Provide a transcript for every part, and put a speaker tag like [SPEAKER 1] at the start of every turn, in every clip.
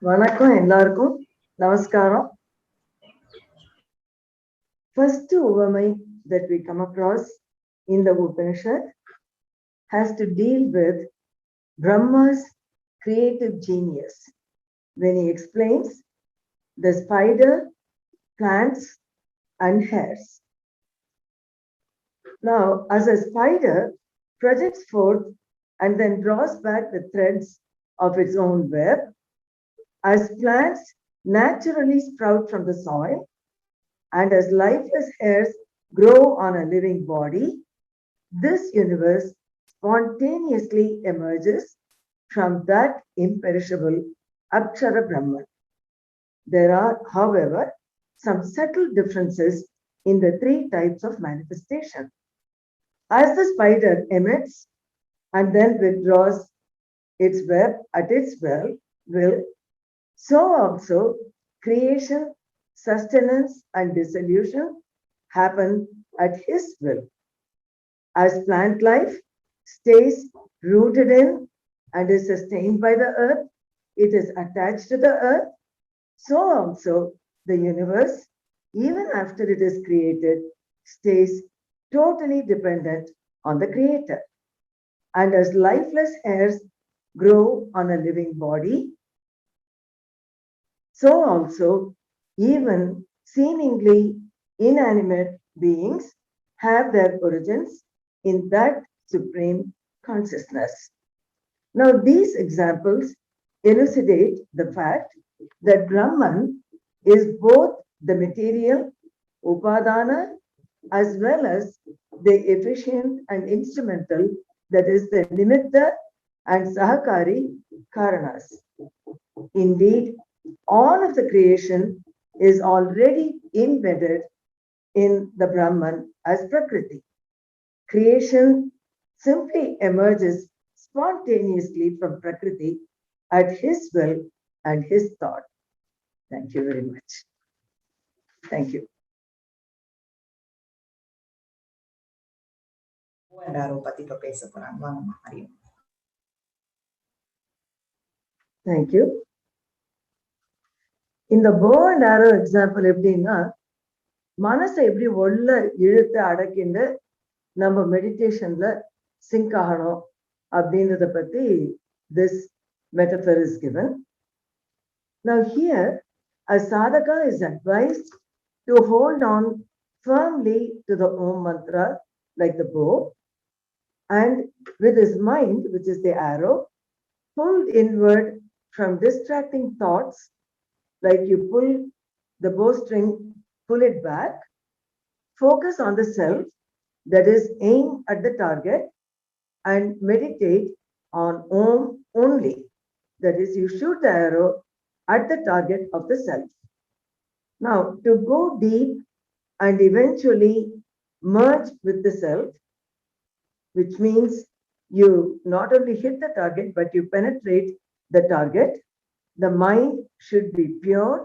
[SPEAKER 1] வணக்கம் எல்லாருக்கும் நமஸ்காரம். First Uvamai that we come across in the Upanishad has to deal with Brahma's creative genius when he explains the spider, plants, and hairs. Now, as a spider projects forth and then draws back the threads of its own web, as plants naturally sprout from the soil, and as lifeless hairs grow on a living body, this universe spontaneously emerges from that imperishable Akshara Brahman. There are, however, some subtle differences in the three types of manifestation. As the spider emits and then withdraws its web at its will, so also creation, sustenance, and dissolution happen at his will. As plant life stays rooted in and is sustained by the earth, it is attached to the earth, so also the universe, even after it is created, stays totally dependent on the creator. And as lifeless hairs grow on a living body, so also even seemingly inanimate beings have their origins in that supreme consciousness. Now, these examples elucidate the fact that Brahman is both the material, Upadana, as well as the efficient and instrumental, that is the Nimitta and Sahakari Karanas. Indeed, all of the creation is already embedded in the Brahman as Prakriti. Creation simply emerges spontaneously from Prakriti at his will and his thought. Thank you very much. Thank you. Thank you. இந்த போ and arrow example எப்படின்னா, மனசை எப்படி உள்ள இழுத்து அடக்கிண்டு நம்ம மெடிடேஷன்ல sink ஆகணும் அப்படின்றத பத்தி this metaphor is given. Now here, a sadhaka is advised to hold on firmly to the Om mantra like the bow, and with his mind, which is the arrow, pulled inward from distracting thoughts, like you pull the bowstring, pull it back, focus on the self, that is, aim at the target, and meditate on Om only. That is, you shoot the arrow at the target of the self. Now, to go deep and eventually merge with the self, which means you not only hit the target, but you penetrate the target, the mind should be pure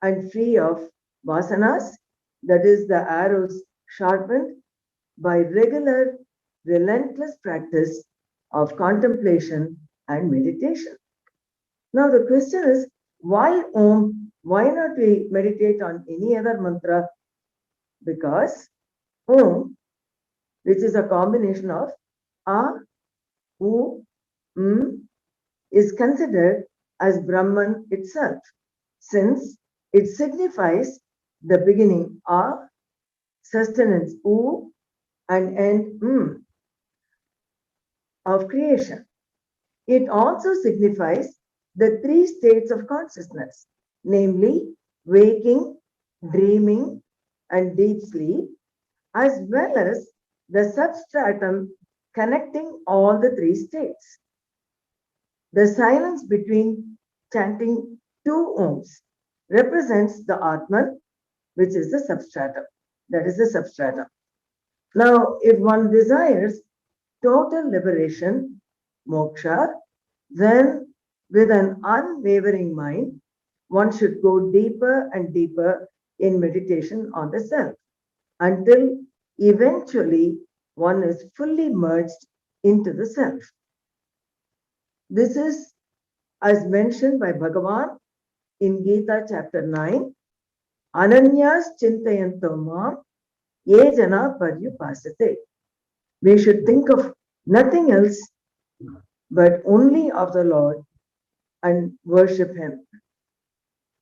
[SPEAKER 1] and free of vasanas, that is, the arrows sharpened by regular, relentless practice of contemplation and meditation. Now, the question is, why Om? Why not we meditate on any other mantra? Because Om, which is a combination of A, U, is considered as Brahman itself, since it signifies the beginning A, sustenance U, and end of creation. It also signifies the three states of consciousness, namely waking, dreaming, and deep sleep, as well as the substratum connecting all the three states. The silence between chanting two Oms represents the Atman, which is the substratum. That is the substratum. Now, if one desires total liberation, moksha, then with an unwavering mind, one should go deeper and deeper in meditation on the self, until eventually one is fully merged into the self. This is, as mentioned by Bhagavan in Gita chapter 9, Ananyas Chintayanto Mam Ye Jana Paryupasate. We should think of nothing else but only of the Lord and worship Him.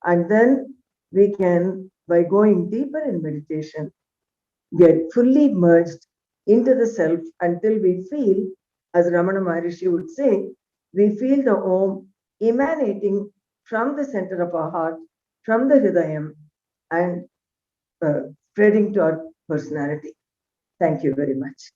[SPEAKER 1] And then we can, by going deeper in meditation, get fully merged into the self until we feel, as Ramana Maharishi would say, we feel the Om emanating from the center of our heart, from the Hridayam, and spreading to our personality. Thank you very much.